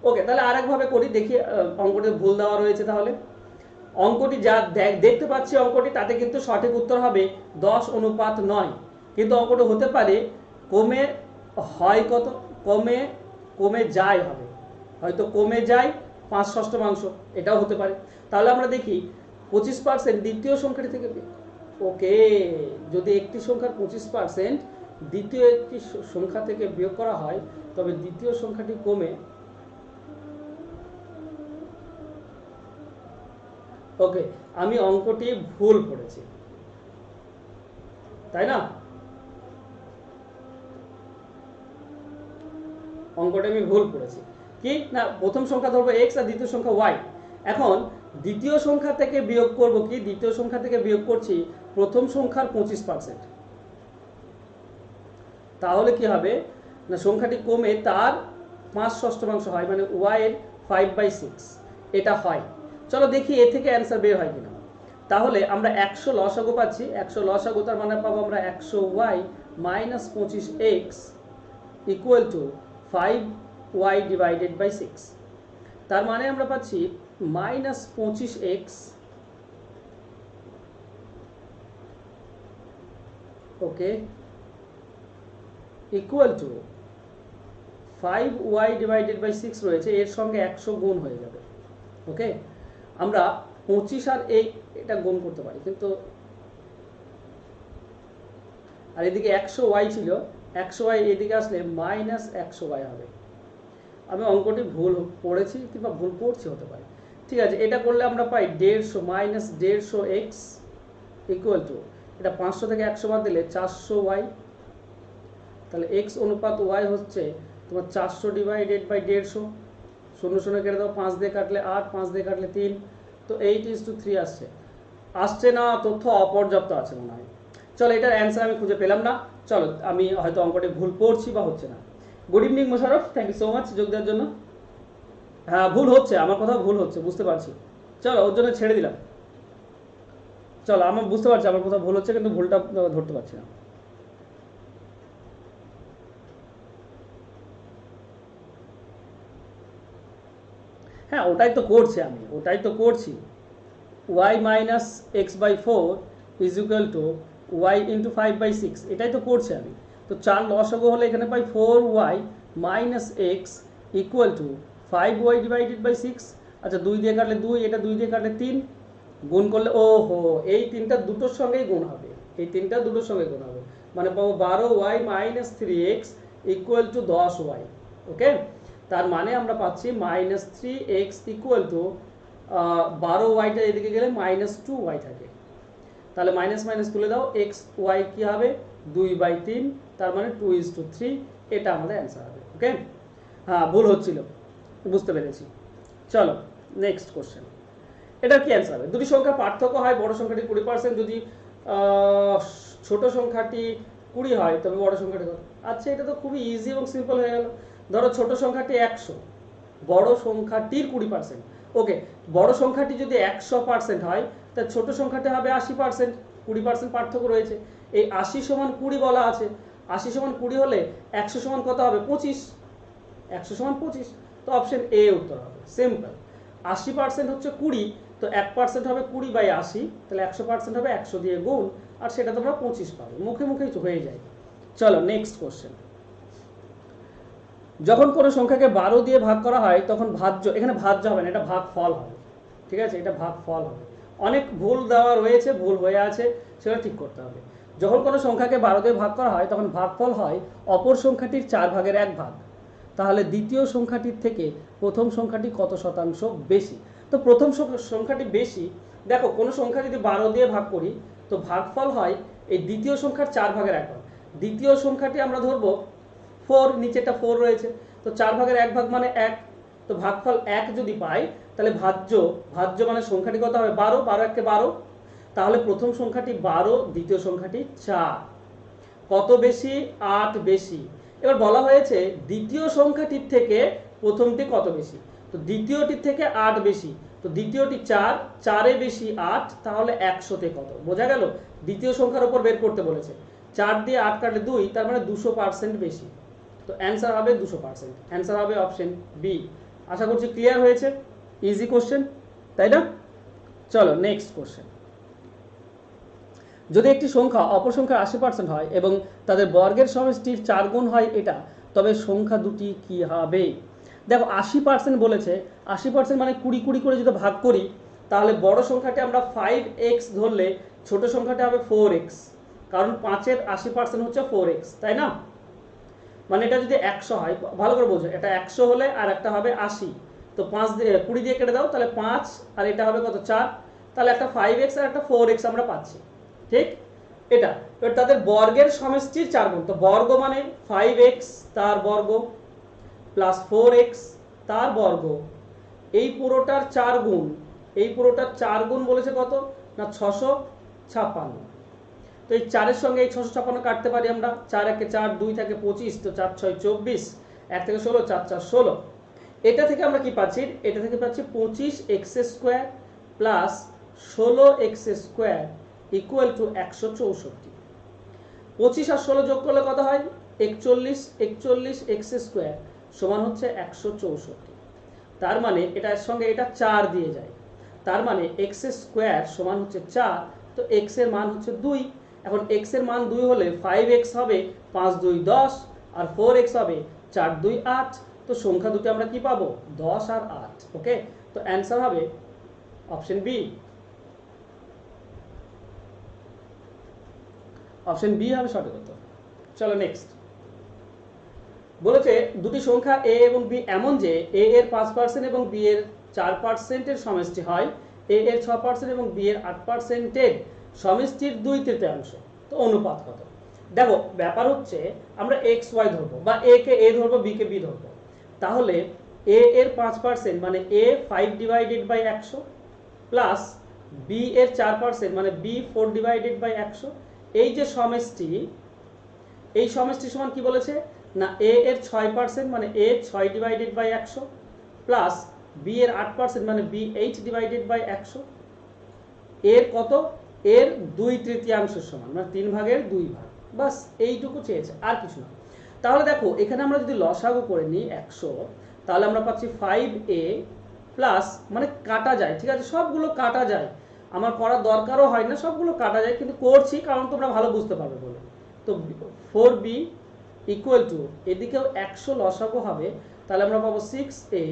ওকে, তাহলে আরেকভাবে করি, দেখি অঙ্কটি ভুল দেওয়া রয়েছে। তাহলে অঙ্কটি যা দেখতে পাচ্ছি অঙ্কটি, তাতে কিন্তু সঠিক উত্তর হবে 10:9, কিন্তু অঙ্কটি হতে পারে কমে হয় কত, কমে যায় হবে, হয়তো কমে যায় 5/6, এটাও হতে পারে। তাহলে আমরা দেখি 25% দ্বিতীয় সংখ্যাটি থেকে, ওকে, যদি একটি সংখ্যার 25% দ্বিতীয় একটি সংখ্যা থেকে বিয়োগ করা হয়, তবে দ্বিতীয় সংখ্যাটি কমে, ওকে, আমি অঙ্কটি ভুল পড়েছি, তাই না? অঙ্কটা আমি ভুল পড়েছি কি না, প্রথম সংখ্যা ধরবো x আর দ্বিতীয় সংখ্যা y। এখন দ্বিতীয় সংখ্যা থেকে বিয়োগ করব কি, দ্বিতীয় সংখ্যা থেকে বিয়োগ করছি প্রথম সংখ্যার 25%। তাহলে কি হবে না সংখ্যাটি কমে তার 5/6 হয়, মানে y এর 5/6 এটা হয়। চলো দেখি এ থেকে অ্যান্সার বের হয় কিনা। তাহলে আমরা 100 লসাগু পাচ্ছি, 100 লসাগু, তার মানে পাবো আমরা 100y minus 25x equal to 5y divided by 6। তার মানে আমরা পাচ্ছি minus 25x okay equal to 5y divided by 6 রয়েছে, এর সঙ্গে 100 গুণ হয়ে যাবে। ওকে, আমরা 25 আর এটা গুণ করতে পারি, কিন্তু আর এদিকে 100y ছিল, 100y এদিকে আসলে মাইনাস 100y হবে। আমি অঙ্কটি ভুল পড়েছি কিংবা ভুল পড়ছি, হতে পারে। ঠিক আছে, এটা করলে আমরা পাই 150 মাইনাস 150x ইকুয়াল টু, এটা 500 থেকে 100 বাদ দিলে 400y। তাহলে x অনুপাত y হচ্ছে তোমার 400 ডিভাইডেড বাই 150, 0 কেটে দাও, 5 দিয়ে কাটলে 8, 5 দিয়ে কাটলে 3, তো 8:3 আসছে না, তথ্য অপর্যাপ্ত আছে মনে হয়। চলো এটার অ্যান্সার আমি খুঁজে পেলাম না, চলো আমি হয়তো অঙ্কটি ভুল পড়ছি বা হচ্ছে না। Good evening Mosharraf, thank you so much যোগ দেওয়ার জন্য। হ্যাঁ ভুল হচ্ছে, আমার কথা ভুল হচ্ছে, বুঝতে পারছি, চলো ওর জন্য ছেড়ে দিলাম। চলো আমার বুঝতে পারছি আমার কথা ভুল হচ্ছে, কিন্তু ভুলটা ধরতে পারছি না। হ্যাঁ ওটাই তো করছি আমি, ওটাই তো করছি, y minus x by four is equal to y into 5/6, এটাই তো করছি আমি। তো 4 লসাগু হলে এখানে পাই 4y minus x equal to 5y divided by 6। আচ্ছা 2 দিয়ে কাটলে 2, এটা 2 দিয়ে কাটলে 3, গুণ করলে ওহো এই তিনটা দুটোর সঙ্গেই গুণ হবে, এই তিনটা দুটোর সঙ্গে গুণ হবে, মানে পাবো 12y minus 3x equal to 10y। ওকে, তার মানে আমরা পাচ্ছি মাইনাস 3x ইকুয়াল টু 12yটা এদিকে গেলে মাইনাস 2y থাকে, তাহলে মাইনাস মাইনাস তুলে দাও, এক্স ওয়াই কী হবে 2/3, তার মানে 2:3, এটা আমাদের অ্যান্সার হবে। ওকে, হ্যাঁ ভুল হচ্ছিল, বুঝতে পেরেছি। চলো নেক্সট কোশ্চেন, এটার কি অ্যান্সার হবে? দুটি সংখ্যার পার্থক্য হয়, বড় সংখ্যাটি 20%, যদি ছোট সংখ্যাটি 20 হয় তবে বড় সংখ্যাটি কত? আচ্ছা এটা তো খুবই ইজি এবং সিম্পল হয়ে গেল। ধরো ছোট সংখ্যাটি 100, বড় সংখ্যাটির 20%। ওকে, বড় সংখ্যাটি যদি 100% হয় তা ছোট সংখ্যাটি হবে 80%, 20% পার্থক্য রয়েছে। এই 80 সমান 20 বলা আছে, 80 সমান 20 হলে 100 সমান কত হবে 25, 100 সমান 25, তো অপশন এ উত্তর হবে। সিম্পল, 80% হচ্ছে 20, তো 1% হবে 20/80, তাহলে 100% হবে 100 দিয়ে গুণ, আর সেটা তোমরা 25 পাবে, মুখে মুখেই হয়ে যায়। চলো নেক্সট কোশ্চেন, যখন কোনো সংখ্যাকে 12 দিয়ে ভাগ করা হয় তখন ভাজ্য, এখানে ভাজ্য হবে না, এটা ভাগফল হবে। ঠিক আছে, এটা ভাগফল হবে। অনেক ভুল দেওয়া রয়েছে, ভুল হয়ে আছে, সেটা ঠিক করতে হবে। যখন কোনো সংখ্যাকে 12 দিয়ে ভাগ করা হয় তখন ভাগফল হয় অপর সংখ্যাটির 4/1 তাহলে দ্বিতীয় সংখ্যাটির থেকে প্রথম সংখ্যাটি কত শতাংশ বেশি? তো প্রথম সংখ্যাটি বেশি, দেখো কোনো সংখ্যা যদি 12 দিয়ে ভাগ করি তো ভাগফল হয় এই দ্বিতীয় সংখ্যার 4/1। দ্বিতীয় সংখ্যাটি আমরা ধরবো 4, নিচেটা 4 রয়েছে, তো 4/1 মানে 1, তো ভাগফল 1 যদি পাই তাহলে ভাজ্য মানে সংখ্যাটি কত হবে 12, 12 1 12, তাহলে প্রথম সংখ্যাটি 12, দ্বিতীয় সংখ্যাটি 4, কত বেশি? 8 বেশি। এবার বলা হয়েছে দ্বিতীয় সংখ্যাটির থেকে প্রথমটি কত বেশি, তো দ্বিতীয়টির থেকে 8 বেশি, তো দ্বিতীয়টি 4, 4 বেশি 8, তাহলে 100-তে কত? বোঝা গেল, দ্বিতীয় সংখ্যার উপর বের করতে বলেছে। 4 দিয়ে 8 কাটলে 2, তার মানে 200% বেশি, তো অ্যান্সার হবে 200%, অ্যান্সার হবে অপশন বি। আশা করছি ক্লিয়ার হয়েছে, ইজি কোশ্চেন তাই না? চলো নেক্সট কোশ্চেন, যদি একটি সংখ্যা অপর সংখ্যার 80% হয় এবং তাদের বর্গের সমষ্টির 4 গুণ হয় এটা, তবে সংখ্যা দুটি কি হবে? দেখো 80% বলেছে, 80% মানে 20 করে যদি ভাগ করি তাহলে বড় সংখ্যাটি আমরা 5x ধরলে ছোট সংখ্যাটি হবে 4x, কারণ 5-এর 80% হচ্ছে 4x, তাই না? মানে এটা যদি 100 হয়, ভালো করে বোঝো, এটা 100 হলে আর একটা হবে 80, তো 5 দিয়ে 20 দিয়ে কেটে দাও, তাহলে 5 আর এটা হবে কত 4, তাহলে একটা 5x আর একটা 4x আমরা পাচ্ছি। ঠিক, এটা এবার তাদের বর্গের সমষ্টির 4 গুণ, তো বর্গ মানে 5x তার বর্গ প্লাস 4x তার বর্গ, এই পুরোটার 4 গুণ, এই পুরোটার 4 গুণ বলেছে কত না 656, তো এই 4-এর সঙ্গে এই 656 কাটতে পারি আমরা, 4 1 4, 2 থাকে 25, তো 4 6 24, 1 থেকে 16, 4 4 16, এটা থেকে আমরা কি পাচ্ছি? এটা থেকে পাচ্ছি 25x² plus 16x² equal to 164। 25 আর 16 যোগ করলে কত হয়? 41, 41x² সমান হচ্ছে 164। তার মানে এটার সঙ্গে এটা 4 দিয়ে যায়, তার মানে x² সমান হচ্ছে 4, তো x এর মান হচ্ছে 2। এখন x এর মান 2 হলে 5x হবে 5 2 10, আর 4x হবে 4 2 8, তো সংখ্যা দুটি আমরা কি পাবো? 10 আর 8। ওকে, তো অ্যান্সার হবে অপশন বি, অপশন বি হবে সঠিক উত্তর। চলো নেক্সট, বলেছে দুটি সংখ্যা a এবং b এমন যে a এর 5% এবং b এর 4% সমষ্টি হয় a এর 6% এবং b এর 8% সমষ্টির 2/3, তো অনুপাত কত? দেখো ব্যাপার হচ্ছে আমরা x y ধরবো, বা a কে a ধরবো, b কে b ধরবো, তাহলে a এর 5% মানে a 5/100 প্লাস b এর 4% মানে b 4/100, এই যে সমষ্টি, এই সমষ্টি সমান কি বলেছে না a এর 6% মানে a 6/100 প্লাস b এর 8% মানে b 8/100, এর কত? এর 2/3 সমান, মানে 3/2, বাস এইটুকু চেয়েছে, আর কিছু না। তাহলে দেখো এখানে আমরা যদি লসাগু করে নিই 100, তাহলে আমরা পাচ্ছি 5a প্লাস, মানে কাটা যায়, ঠিক আছে সবগুলো কাটা যায়, আমার করার দরকারও হয় না, সবগুলো কাটা যায়, কিন্তু করছি কারণ তোমরা ভালো বুঝতে পারবে বলে। তো 4b ইকুয়াল টু এদিকেও 100 লসাগু হবে, তাহলে আমরা পাবো 6a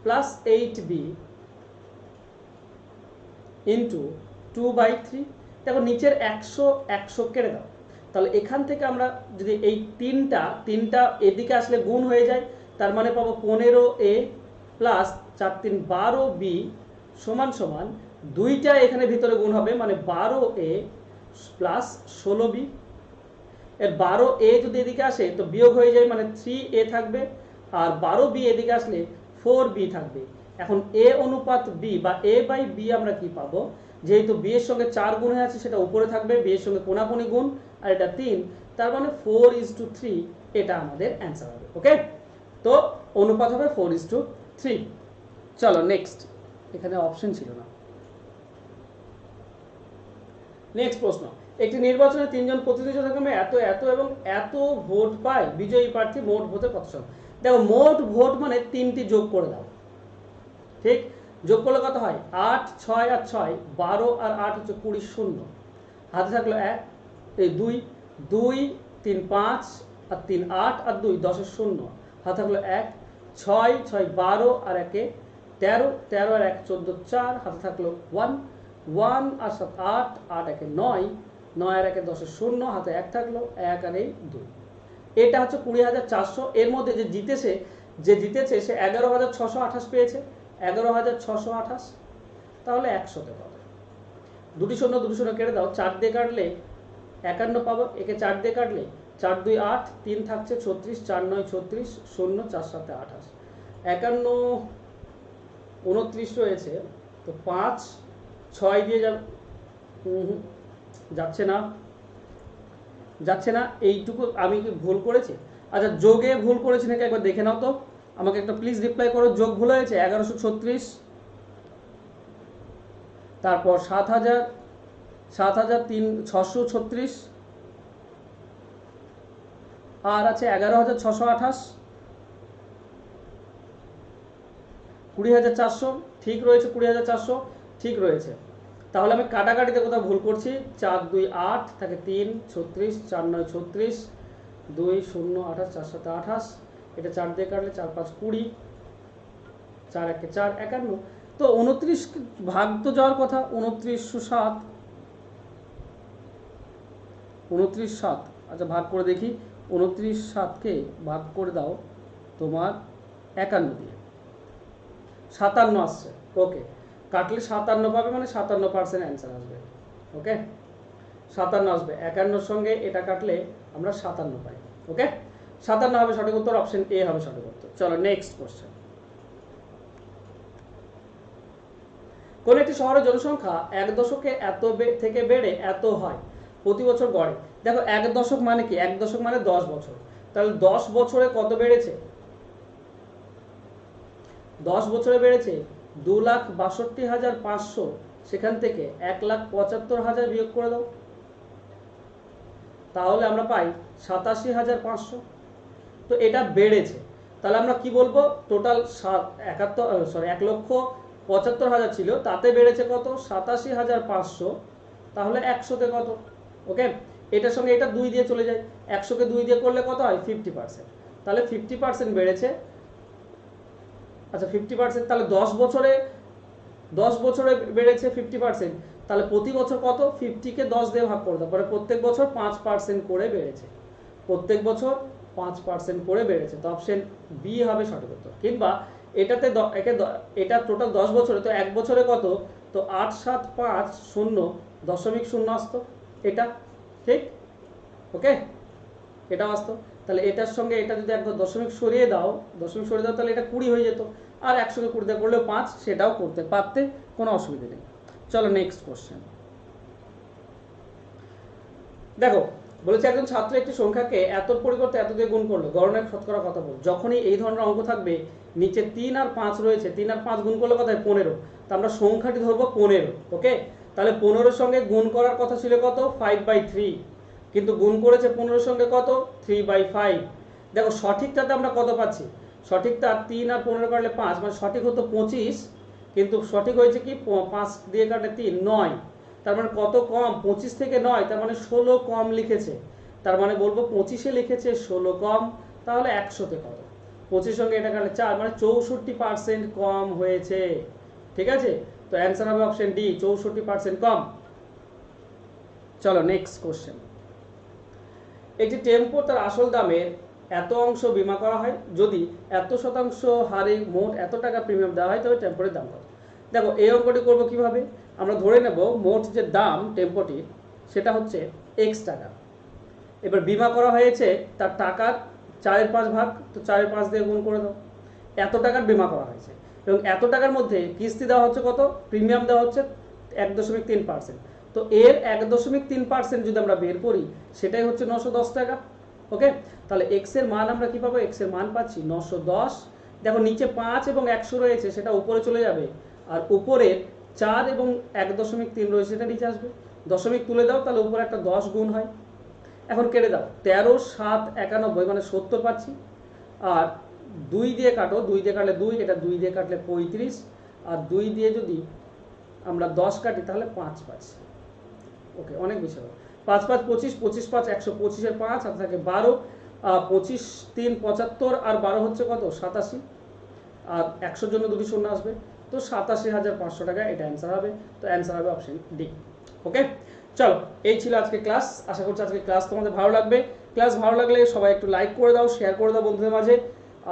প্লাস 8b ইন্টু 2/3। দেখো নিচের 100 কেটে দাও, তাহলে এখান থেকে আমরা যদি এই তিনটা এদিকে আসলে গুণ হয়ে যায়, তার মানে পাবো 15a প্লাস 4 3 12b সমান সমান দুইটা এখানে ভিতরে গুণ হবে, মানে 12a প্লাস 16b। এর 12a যদি এদিকে আসে তো বিয়োগ হয়ে যায়, মানে 3a থাকবে, আর 12b এদিকে আসলে 4b থাকবে। এখন a অনুপাত b বা a বাই b আমরা কি পাবো, যেহেতু b এর সঙ্গে 4 গুণ হয়ে আছে সেটা উপরে থাকবে, b এর সঙ্গে কোনাকুনি গুণ, আর এটা 3, তার মানে 4:3 এটা আমাদের অ্যান্সার হবে। ওকে, তো অনুপাত হবে 4:3। চলো নেক্সট, এখানে অপশন ছিল না। নেক্সট প্রশ্ন, একটি নির্বাচনে 3 জন প্রতিদ্বন্দ্বী যথাক্রমে এত এত এবং এত ভোট পায়, বিজয়ী প্রার্থী মোট ভোটে কত শতাংশ? দেখো মোট ভোট মানে 3টি যোগ করে দাও, ঠিক? যোগ করলে কত হয়? 8 6 আর 6 12 আর 8 হচ্ছে 20, শূন্য হাতে থাকলো 1 এই 2 2 3 5 আর 3 8 আর 2 10 এর শূন্য হাতে থাকলো 1 6 6 12 আর 1 13 13 আর 1 14 4 হাতে থাকলো 1 1 আর 7 8 8 1 9 9 আর 1 10 এর শূন্য হাতে 1 থাকলো 1 আর 2। এটা হচ্ছে 20,400। এর মধ্যে যে জিতেছে সে 11,628 পেয়েছে, 11,628। তাহলে 100তে কত? দুটি শূন্য কেটে দাও, 4 দিয়ে কাটলে 51 পাবো, একে 4 দিয়ে কাটলে 4 2 8 3 থাকছে 36, 4 9 36 শূন্য 4 7 28, 51 29 রয়েছে। তো 5 6 দিয়ে যাচ্ছে না, এইটুকু আমি কি ভুল করেছি? আচ্ছা যোগে ভুল করেছি নাকি একবার দেখে নাও তো, আমাকে একটা প্লিজ রিপ্লাই করো। যোগ ভুল হয়েছে 1136, তারপর 7,636, আর আছে 11,628, 20,400 ঠিক রয়েছে, 20,400 ঠিক রয়েছে। তাহলে আমি কাটাকাটিতে কোথাও ভুল করছি। 4 2 8 থাকে 3 36, 4 9 36, 2 0 28, 4 7 28, এটা 4 দিয়ে কাটলে 4 5 20, 4 1 4 51। তো 29 ভাগ তো যাওয়ার কথা, 29,7, 29,7। আচ্ছা ভাগ করে দেখি, 29,7কে ভাগ করে দাও তোমার 51 দিয়ে, 57 আসছে। ওকে, কাটলে 57 পাবে, মানে 57% অ্যান্সার আসবে। ওকে, 57 আসবে, 51 সঙ্গে এটা কাটলে আমরা 57 পাই। ওকে, 57 হবে সঠিক উত্তর, অপশন এ হবে সঠিক উত্তর। চলো নেক্সট কোশ্চেন। কোন একটি শহরের জনসংখ্যা 1 দশকে এত থেকে বেড়ে এত হয় প্রতি বছর গড়ে? দেখো 1 দশক মানে কি? 1 দশক মানে 10 বছর, তাহলে 10 বছরে কত বেড়েছে? 10 বছরে বেড়েছে 2,62,500, সেখান থেকে 1,75,000 বিয়োগ করে দাও, তাহলে আমরা পাই 87,500। তো এটা বেড়েছে, তাহলে আমরা কি বলবো? টোটাল 1,75,000 ছিল, তাতে বেড়েছে কত? 87,500। তাহলে 100তে কত? ওকে, এটার সঙ্গে এটা 2 দিয়ে চলে যায়, 100কে 2 দিয়ে করলে কত হয়? 50%। তাহলে 50% বেড়েছে। আচ্ছা 50%, তাহলে 10 বছরে বেড়েছে 50%, তাহলে প্রতি বছর কত? 50কে 10 দিয়ে ভাগ করে দাও, পরে প্রত্যেক বছর 5% করে বেড়েছে, প্রত্যেক বছর 5% করে বেড়েছে। তো অপশন বি হবে সঠিক উত্তর। কিংবা এটা টোটাল 10 বছরে, তো 1 বছরে কত? তো 8,7,5,0.0 আসতো, এটা ঠিক। ওকে, এটা আসতো, তাহলে এটার সঙ্গে এটা যদি একবার দশমিক সরিয়ে দাও তাহলে এটা 20 হয়ে যেত, আর 100কে 20 দিয়ে করলেও 5, সেটাও করতে পারতে, কোনো অসুবিধা নেই। চলো নেক্সট কোশ্চেন। দেখো বলেছে একজন ছাত্র একটি সংখ্যাকে এত পরিবর্তে এত দিয়ে গুণ করলো, গণনার শতকরা কত বল? যখনই এই ধরনের অঙ্ক থাকবে, নিচে 3 আর 5 রয়েছে, 3 আর 5 গুণ করলে কত হয়? 15। তো আমরা সংখ্যাটি ধরবো 15। ওকে, তাহলে 15 সঙ্গে গুণ করার কথা ছিল কত? 5/3, কিন্তু গুণ করেছে 15 সঙ্গে কত? 3/5। দেখো সঠিকটাতে আমরা কত পাচ্ছি? সঠিকটা 3 আর 15 কাটলে 5, মানে সঠিক হতো 25, কিন্তু সঠিক হয়েছে কি 5 দিয়ে কাটলে 3 9, তার মানে কত কম, 25 থেকে 9, তার মানে 16 কম লিখেছে। তার মানে বলবো 25-এ লিখেছে 16 কম, তাহলে 100-তে কত, 25 সঙ্গে এটা কাটলে 4, মানে 64% কম হয়েছে। ঠিক আছে, তো অ্যান্সার হবে অপশন ডি, 64% কম। চলো নেক্সট কোশ্চেন। একটি টেম্পো তার আসল দামের এত অংশ বীমা করা হয়, যদি এত শতাংশ হারে মোট এত টাকা প্রিমিয়াম দেওয়া হয় তবে টেম্পোর দাম কত। দেখো এই অঙ্কটি করবো কিভাবে, আমরা ধরে নেব মোট যে দাম টেম্পোটির সেটা হচ্ছে এক্স টাকা। এবার বীমা করা হয়েছে তার টাকার 4/5 ভাগ, তো 4/5 দিয়ে গুণ করে দাও। এত টাকার বীমা করা হয়েছে এবং এত টাকার মধ্যে কিস্তি দেওয়া হচ্ছে কত, প্রিমিয়াম দেওয়া হচ্ছে 1.3%। তো এর 1.3% যদি আমরা বের করি সেটাই হচ্ছে 910 টাকা। ওকে, তাহলে এক্স এর মান আমরা কি পাবো, এক্স এর মান পাচ্ছি 910। দেখো নিচে 5 এবং 100 রয়েছে, সেটা উপরে চলে যাবে, আর উপরে 4 এবং 1.3 রয়েছে, সেটা নিচে আসবে। দশমিক তুলে দাও, তাহলে উপরে একটা 10 গুণ হয়। এখন কেটে দাও, 13 7 91, মানে 70 পাচ্ছি। আর 2 দিয়ে কাটো, 2 দিয়ে কাটলে 2, এটা 2 দিয়ে কাটলে 35, আর 2 দিয়ে যদি আমরা 10 কাটি তাহলে 5 পাচ্ছি। ওকে, অনেক বেশি হবে। 5 5 25, 25 5 125 এর 5 হাতে থাকে 12, 25 3 75, আর 12 হচ্ছে কত 87, আর 100 জন্য দুটি শূন্য আসবে, তো 87,500 টাকা এটা অ্যান্সার হবে। তো অ্যান্সার হবে অপশন ডি। ওকে, চলো এই ছিল আজকে ক্লাস। আশা করছি আজকে ক্লাস তোমাদের ভালো লাগবে। ক্লাস ভালো লাগলে সবাই একটু লাইক করে দাও, শেয়ার করে দাও বন্ধুদের মাঝে,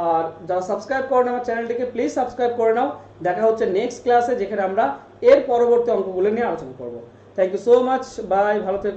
আর যারা সাবস্ক্রাইব করে না আমার চ্যানেলটিকে প্লিজ সাবস্ক্রাইব করে নাও। দেখা হচ্ছে নেক্সট ক্লাসে, যেখানে আমরা এর পরবর্তী অঙ্কগুলো নিয়ে আলোচনা করব। Thank you so much, bye, ভালো থেকো।